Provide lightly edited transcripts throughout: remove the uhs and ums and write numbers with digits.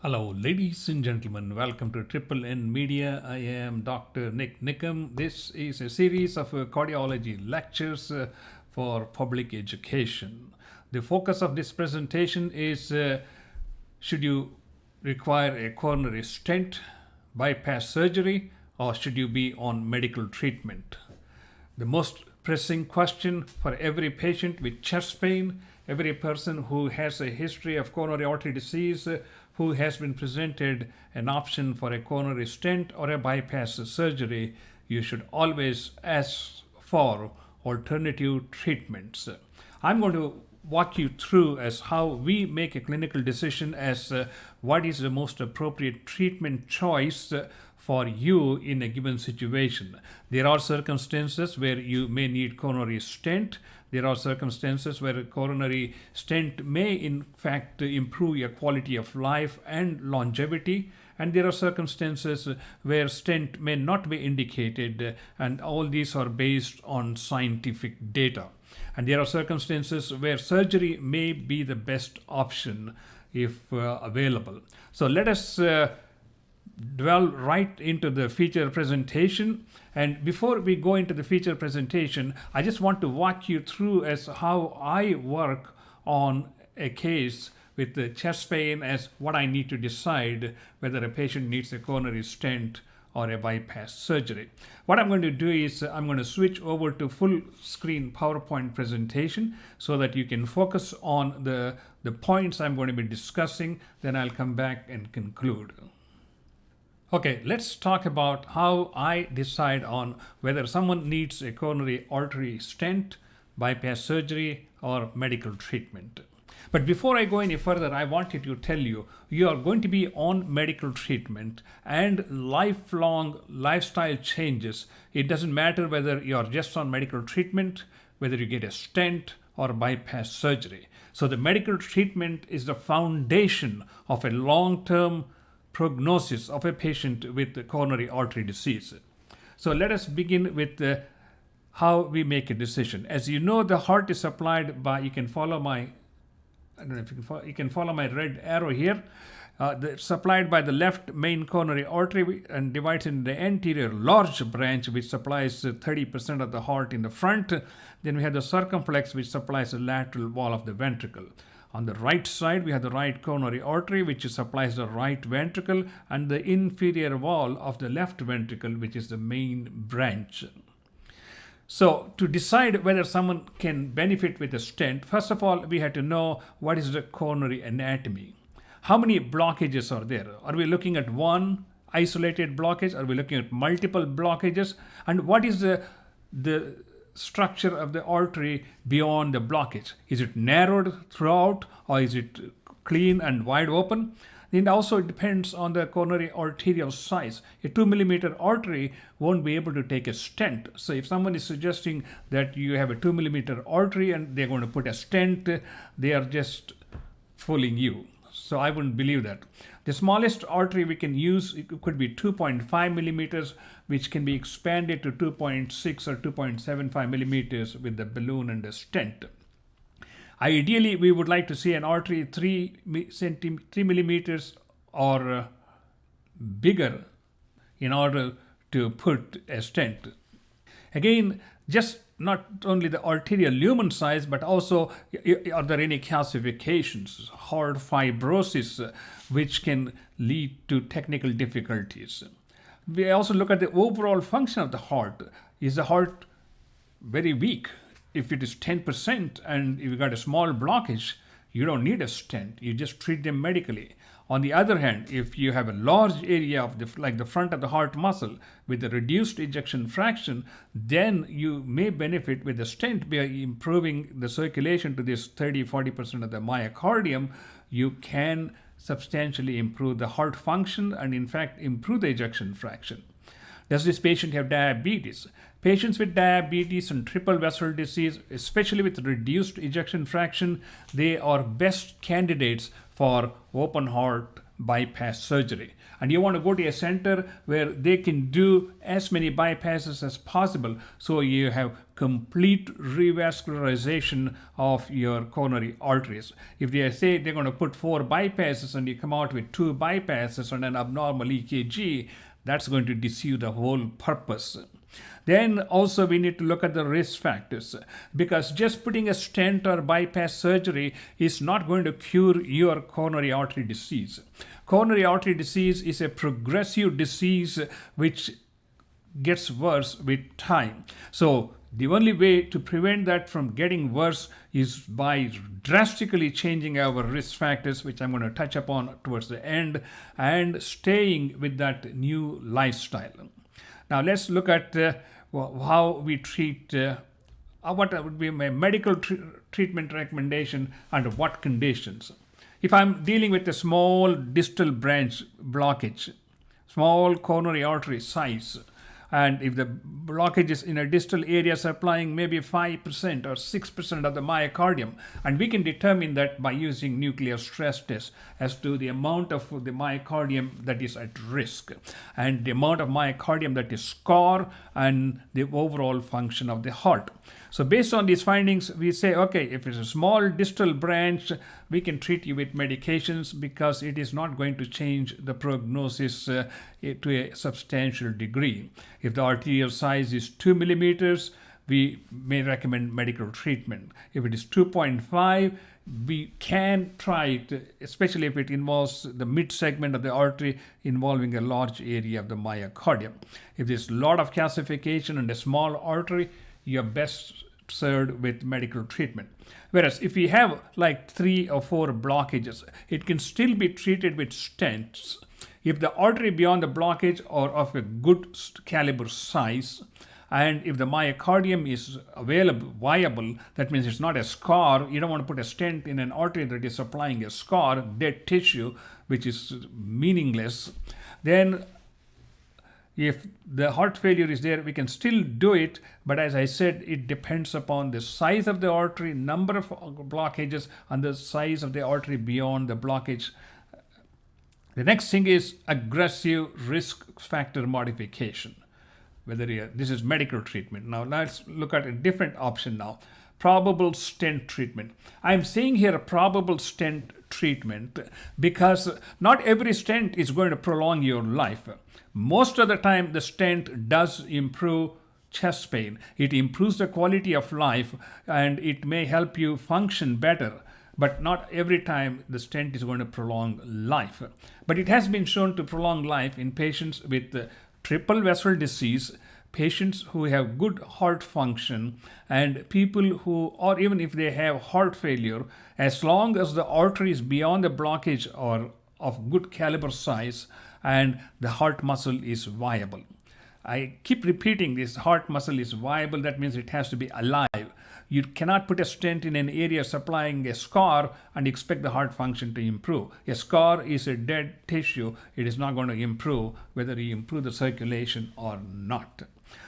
Hello, ladies and gentlemen. Welcome to Triple N Media. I am Dr. Nik Nikam. This is a series of cardiology lectures for public education. The focus of this presentation is should you require a coronary stent, bypass surgery, or should you be on medical treatment? The most pressing question for every patient with chest pain, every person who has a history of coronary artery disease, who has been presented an option for a coronary stent or a bypass surgery, you should always ask for alternative treatments. I'm going to walk you through as how we make a clinical decision as what is the most appropriate treatment choice for you in a given situation. There are circumstances where you may need coronary stent. There are circumstances where a coronary stent may in fact improve your quality of life and longevity. And there are circumstances where stent may not be indicated, and all these are based on scientific data. And there are circumstances where surgery may be the best option if available. So let us dwell right into the feature presentation. And before we go into the feature presentation, I just want to walk you through as how I work on a case with the chest pain, as what I need to decide whether a patient needs a coronary stent or a bypass surgery. What I'm going to do is I'm going to switch over to full screen PowerPoint presentation so that you can focus on the points I'm going to be discussing. Then I'll come back and conclude. Okay, let's talk about how I decide on whether someone needs a coronary artery stent, bypass surgery, or medical treatment. But before I go any further, I wanted to tell you, you are going to be on medical treatment and lifelong lifestyle changes. It doesn't matter whether you're just on medical treatment, whether you get a stent or bypass surgery. So the medical treatment is the foundation of a long-term prognosis of a patient with coronary artery disease. So let us begin with how we make a decision. As you know, the heart is supplied by, you can follow my, I don't know if you can follow my red arrow here. Supplied by the left main coronary artery and divides into the anterior large branch, which supplies 30% of the heart in the front. Then we have the circumflex, which supplies the lateral wall of the ventricle. On the right side, we have the right coronary artery, which supplies the right ventricle, and the inferior wall of the left ventricle, which is the main branch. So to decide whether someone can benefit with a stent, first of all, we had to know what is the coronary anatomy. How many blockages are there? Are we looking at one isolated blockage? Are we looking at multiple blockages? And what is the structure of the artery beyond the blockage? Is it narrowed throughout, or is it clean and wide open? It also depends on the coronary arterial size. A 2 millimeter artery won't be able to take a stent. So if someone is suggesting that you have a 2 millimeter artery and they're going to put a stent, they are just fooling you. So I wouldn't believe that. The smallest artery we can use, it could be 2.5 millimeters, which can be expanded to 2.6 or 2.75 millimeters with the balloon and the stent. Ideally, we would like to see an artery 3 millimeters or bigger in order to put a stent. Again, just not only the arterial lumen size, but also are there any calcifications, heart fibrosis, which can lead to technical difficulties. We also look at the overall function of the heart. Is the heart very weak? If it is 10% and if you got a small blockage, you don't need a stent. You just treat them medically. On the other hand, if you have a large area of like the front of the heart muscle with a reduced ejection fraction, then you may benefit with the stent by improving the circulation to this 30-40% of the myocardium. You can substantially improve the heart function and in fact improve the ejection fraction. Does this patient have diabetes? Patients with diabetes and triple vessel disease, especially with reduced ejection fraction, they are best candidates for open heart bypass surgery. And you want to go to a center where they can do as many bypasses as possible, so you have complete revascularization of your coronary arteries. If they say they're going to put 4 bypasses and you come out with 2 bypasses and an abnormal EKG, that's going to deceive the whole purpose. Then also we need to look at the risk factors, because just putting a stent or bypass surgery is not going to cure your coronary artery disease. Coronary artery disease is a progressive disease which gets worse with time. So the only way to prevent that from getting worse is by drastically changing our risk factors, which I'm going to touch upon towards the end, and staying with that new lifestyle. Now let's look at how we treat, what would be my medical treatment recommendation under what conditions. If I'm dealing with a small distal branch blockage, small coronary artery size, and if the blockage is in a distal area supplying maybe 5% or 6% of the myocardium, and we can determine that by using nuclear stress tests as to the amount of the myocardium that is at risk and the amount of myocardium that is scar and the overall function of the heart. So based on these findings, we say, okay, if it's a small distal branch, we can treat you with medications because it is not going to change the prognosis to a substantial degree. If the arterial size is 2 millimeters, we may recommend medical treatment. If it is 2.5, we can try it, especially if it involves the mid-segment of the artery involving a large area of the myocardium. If there's a lot of calcification and a small artery, you're best served with medical treatment. Whereas if we have like 3 or 4 blockages, it can still be treated with stents. If the artery beyond the blockage are of a good caliber size, and if the myocardium is viable, that means it's not a scar. You don't want to put a stent in an artery that is supplying a scar, dead tissue, which is meaningless. Then if the heart failure is there, we can still do it, but as I said, it depends upon the size of the artery, number of blockages, and the size of the artery beyond the blockage. The next thing is aggressive risk factor modification. This is medical treatment. Now let's look at a different option now. Probable stent treatment. I'm saying here a probable stent treatment because not every stent is going to prolong your life. Most of the time, the stent does improve chest pain. It improves the quality of life and it may help you function better. But not every time the stent is going to prolong life. But it has been shown to prolong life in patients with triple vessel disease, patients who have good heart function, and people who, or even if they have heart failure, as long as the artery is beyond the blockage or of good caliber size and the heart muscle is viable. I keep repeating this, heart muscle is viable, that means it has to be alive. You cannot put a stent in an area supplying a scar and expect the heart function to improve. A scar is a dead tissue. It is not going to improve whether you improve the circulation or not.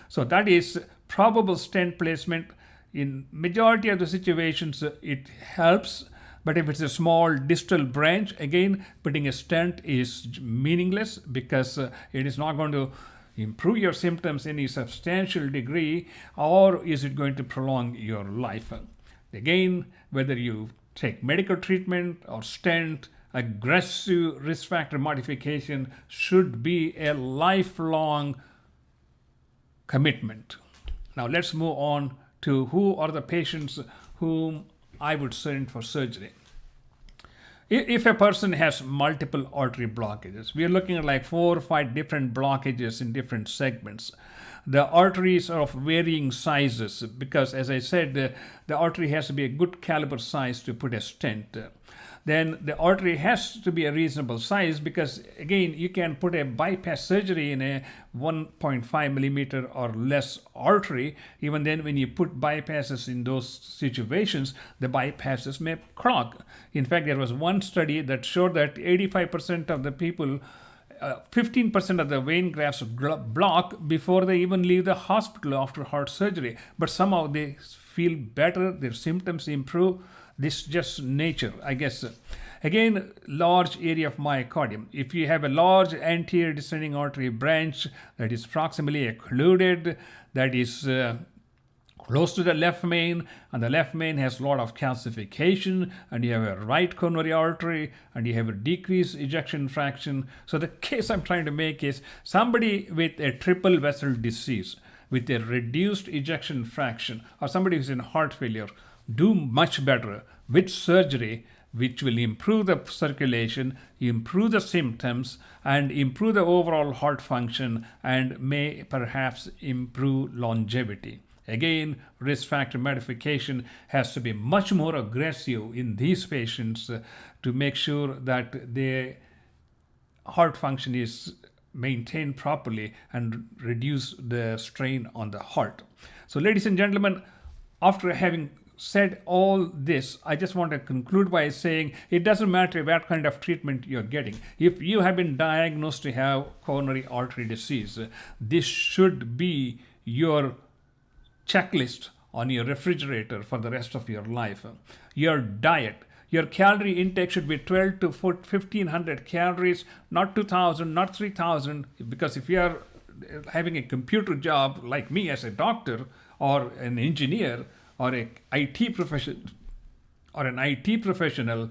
So that is probable stent placement. In majority of the situations, it helps. But if it's a small distal branch, again, putting a stent is meaningless because it is not going to improve your symptoms in a substantial degree, or is it going to prolong your life? Again, whether you take medical treatment or stent, aggressive risk factor modification should be a lifelong commitment. Now let's move on to who are the patients whom I would send for surgery. If a person has multiple artery blockages, we are looking at like 4 or 5 different blockages in different segments. The arteries are of varying sizes because, as I said, the artery has to be a good caliber size to put a stent. Then the artery has to be a reasonable size because, again, you can put a bypass surgery in a 1.5 millimeter or less artery. Even then, when you put bypasses in those situations, the bypasses may clog. In fact, there was one study that showed that 85% of the people, 15% of the vein grafts block before they even leave the hospital after heart surgery. But somehow they feel better, their symptoms improve. This is just nature, I guess. Again, large area of myocardium. If you have a large anterior descending artery branch that is proximally occluded, that is close to the left main, and the left main has a lot of calcification, and you have a right coronary artery, and you have a decreased ejection fraction. So the case I'm trying to make is somebody with a triple vessel disease, with a reduced ejection fraction, or somebody who's in heart failure, do much better with surgery, which will improve the circulation, improve the symptoms, and improve the overall heart function, and may perhaps improve longevity. Again, risk factor modification has to be much more aggressive in these patients to make sure that their heart function is maintained properly and reduce the strain on the heart. So, ladies and gentlemen, after having said all this, I just want to conclude by saying it doesn't matter what kind of treatment you're getting. If you have been diagnosed to have coronary artery disease, this should be your checklist on your refrigerator for the rest of your life. Your diet, your calorie intake should be 12 to 1500 calories, not 2000, not 3000, because if you are having a computer job like me as a doctor or an engineer or an IT professional,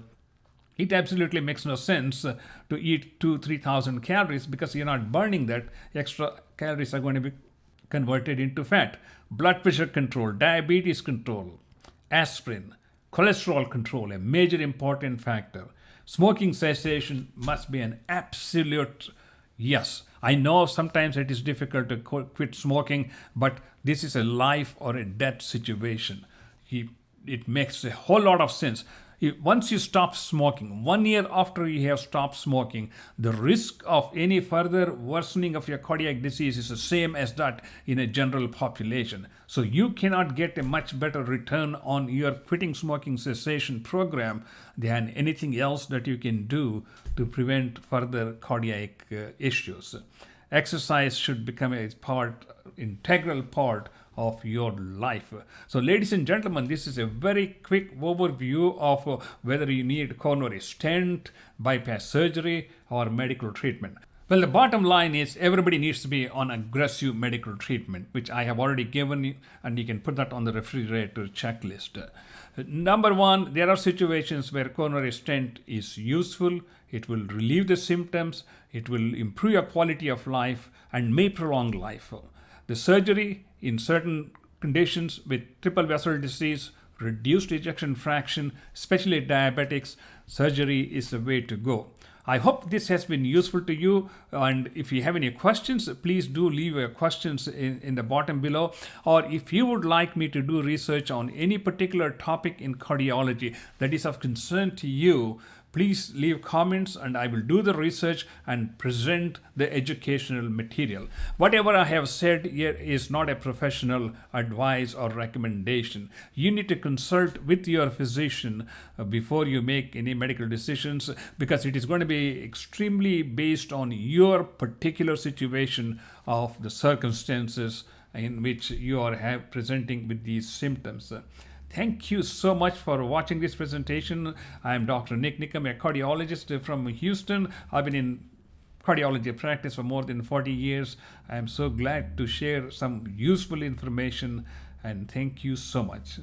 it absolutely makes no sense to eat 2,000-3,000 calories, because you're not burning that. Extra calories are going to be converted into fat. Blood pressure control, diabetes control, aspirin, cholesterol control, a major important factor. Smoking cessation must be an absolute yes. I know sometimes it is difficult to quit smoking, but this is a life or a death situation. It makes a whole lot of sense. Once you stop smoking, 1 year after you have stopped smoking, the risk of any further worsening of your cardiac disease is the same as that in a general population. So you cannot get a much better return on your quitting smoking cessation program than anything else that you can do to prevent further cardiac issues. Exercise should become a integral part of your life. So, ladies and gentlemen, this is a very quick overview of whether you need coronary stent, bypass surgery, or medical treatment. Well, the bottom line is everybody needs to be on aggressive medical treatment, which I have already given you, and you can put that on the refrigerator checklist. Number one, there are situations where coronary stent is useful. It will relieve the symptoms, it will improve your quality of life, and may prolong life. The surgery in certain conditions with triple vessel disease, reduced ejection fraction, especially diabetics, surgery is the way to go. I hope this has been useful to you, and if you have any questions, please do leave your questions in the bottom below. Or if you would like me to do research on any particular topic in cardiology that is of concern to you, please leave comments and I will do the research and present the educational material. Whatever I have said here is not a professional advice or recommendation. You need to consult with your physician before you make any medical decisions, because it is going to be extremely based on your particular situation of the circumstances in which you are presenting with these symptoms. Thank you so much for watching this presentation. I am Dr. Nik Nikam, a cardiologist from Houston. I've been in cardiology practice for more than 40 years. I am so glad to share some useful information, and thank you so much.